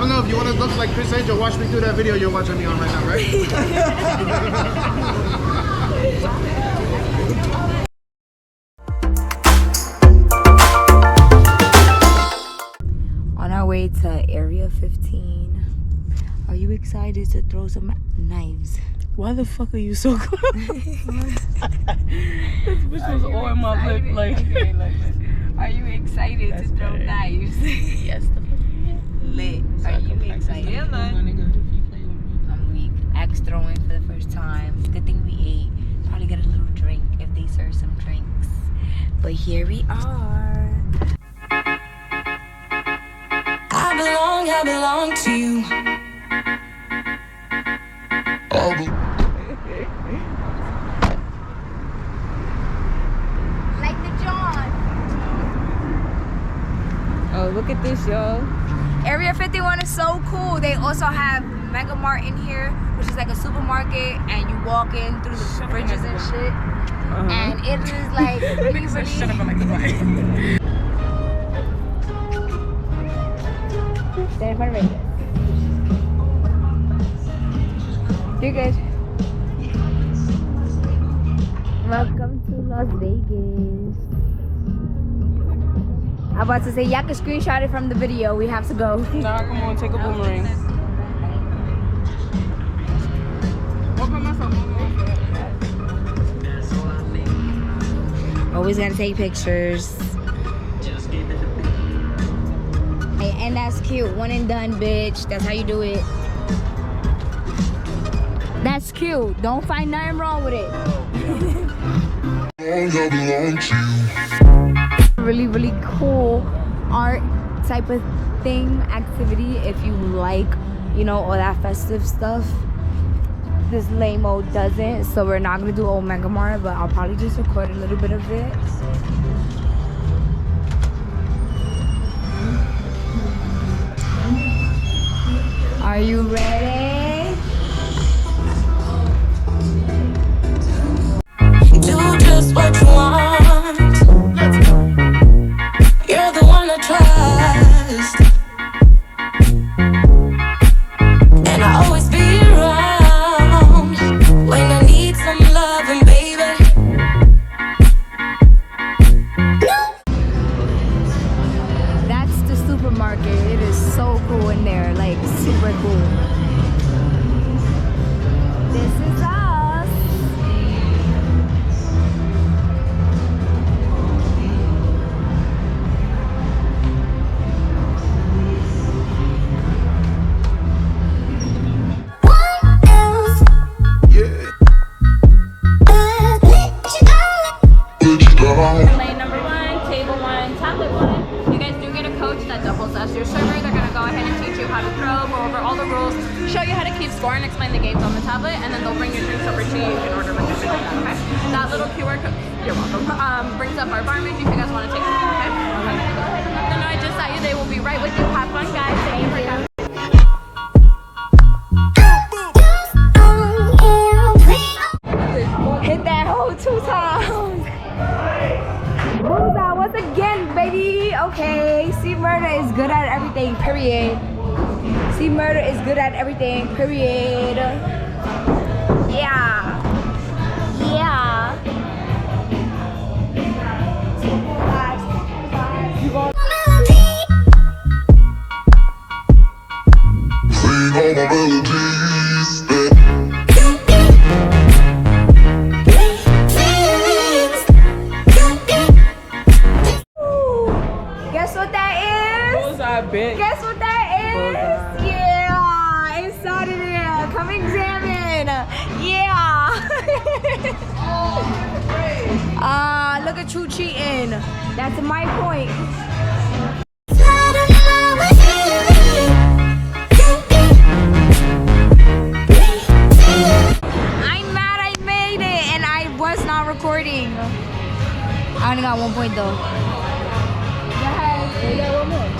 don't know if you want to look like Chris Angel. Watch me through that video you're watching me on right now, right? On our way to Area 15. Are you excited to throw some knives? Why the fuck are you so close? This bitch was on my lip like. Okay, Are you excited to throw knives? Yes, the fuck. Lit. Are you excited? Yeah, man. I'm weak. Axe throwing for the first time. Good thing we ate. Probably get a little drink if they serve some drinks. But here we are. I belong to you. Like the John. Oh, look at this, y'all. Area 51 is so cool. They also have Mega Mart in here, which is like a supermarket, and you walk in through the fridges and shit. And it is like really, really... Stay in front of it. You're good. Welcome to Las Vegas. I'm about to say, y'all can screenshot it from the video. We have to go. Nah, come on, take a boomerang. Always gotta take pictures. And that's cute. One and done, bitch. That's how you do it. That's cute. Don't find nothing wrong with it. Really, really cool art type of thing, activity. If you like, you know, all that festive stuff. This lame-o doesn't, so we're not gonna do old Mega Mart, but I'll probably just record a little bit of it. Are you ready? Do just what you want. You're the one I trust, and I always be around when I need some loving, baby. That's the supermarket. It is so cool in there, like super cool. This is us. Lane number 1, table 1, tablet 1. You guys do get a coach that doubles as your server. They're going to go ahead and teach you how to throw, go over all the rules, show you how to keep score and explain the games on the tablet, and then they'll bring your drinks over to you. You can order with everything like that, okay? That little QR code, you're welcome, brings up our bar menu if you guys want to take a look, okay? Go ahead and let them know I just saw you. They will be right with you. Have fun, guys. Thank you for coming. Hit that hole 2 times. Bullseye once again, baby. Okay, C Murder is good at everything, period. C Murder is good at everything, period. Yeah. Yeah. Sing all my melodies. Guess what that is? Bullseye, bitch. Guess what that is? Bullseye. Yeah, inside of there. Come examine. Yeah. Look at you cheating. That's my point. I'm mad I made it and I was not recording. I only got 1 point though. Go ahead. You got 1 more.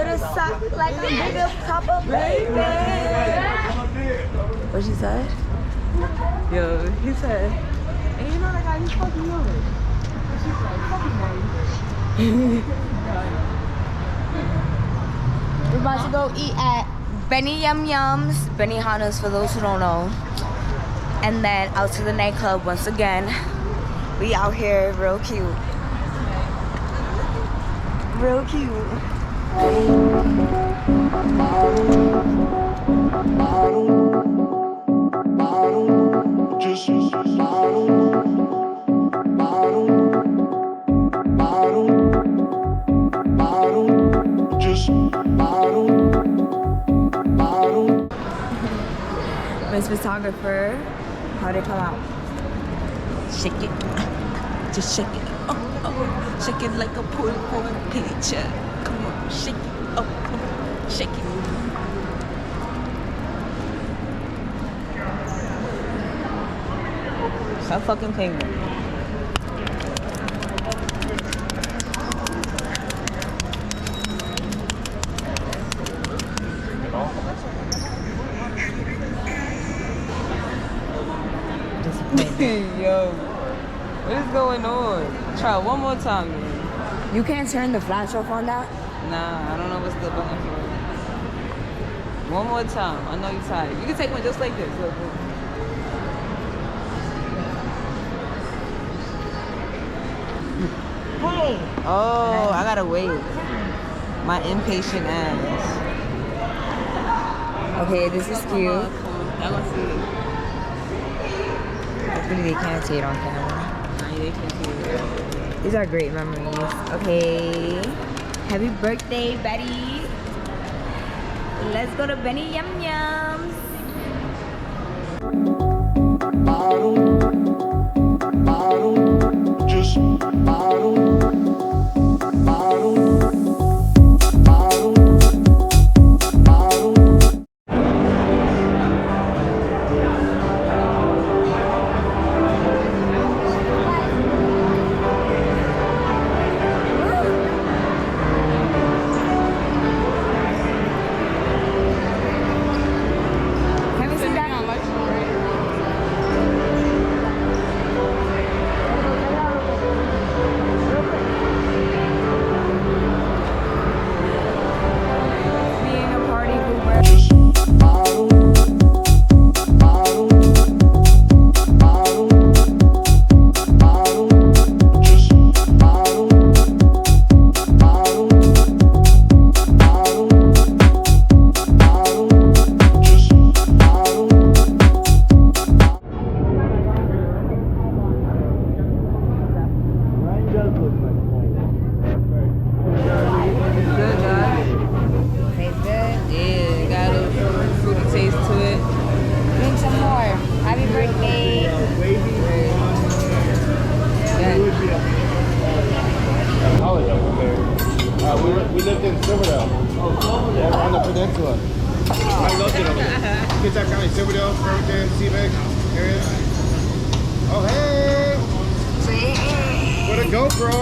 little sock like a bigger papa, baby. What she said? Yo, he said, and you know that guy, he's fucking young. And she's like, fucking nice. We're about to go eat at Benny Yum Yums, Benny Hanna's for those who don't know. And then out to the nightclub once again. We out here real cute. Real cute. Miss Photographer, how'd it come out? Shake it. Just shake it. Oh, oh. Shake it like a pull for a picture. Come on, shake it. Oh, oh. Shake it. Stop fucking playing with me. Yo, what is going on? Try one more time, man. You can't turn the flash off on that? Nah, I don't know what's the button for it. One more time. I know you're tired. You can take one just like this. Look, look. Hey! Oh, I gotta wait. My impatient ass. Okay, this is cute. Y'all gonna see it. Hopefully they can't see it on camera. Nah, they can see it. These are great memories. Okay. Happy birthday, Betty. Let's go to Benny Yum Yums. Can we see that? Being a party pooper. Good, guys. Tastes good. Yeah, it got a little fruity taste to it. Drink some more. Happy birthday. College up there. We lived in Silverdale. Yeah, on the peninsula. I loved it over there. Kitsap County, Silverdale, Farmington, Seabeck area. Oh, hey! What a GoPro!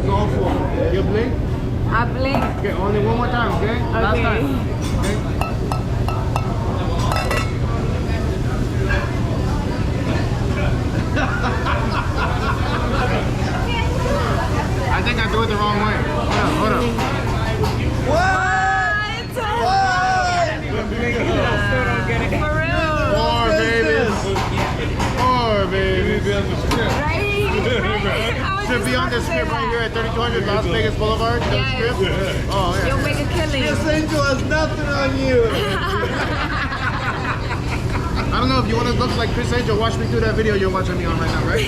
Go for it. You blink? I blink. Okay, only one more time, okay? Last Okay. time. Okay? I think I threw it the wrong way. Hold up. For real. More, baby. More, baby. Right? Should be on the strip right here at 3200 Las Vegas Boulevard. The Yes. strip. Oh, yeah. You'll make a killing. Angel has nothing on you. I don't know if you want to look like Chris Angel. Watch me through that video you're watching me on right now, right?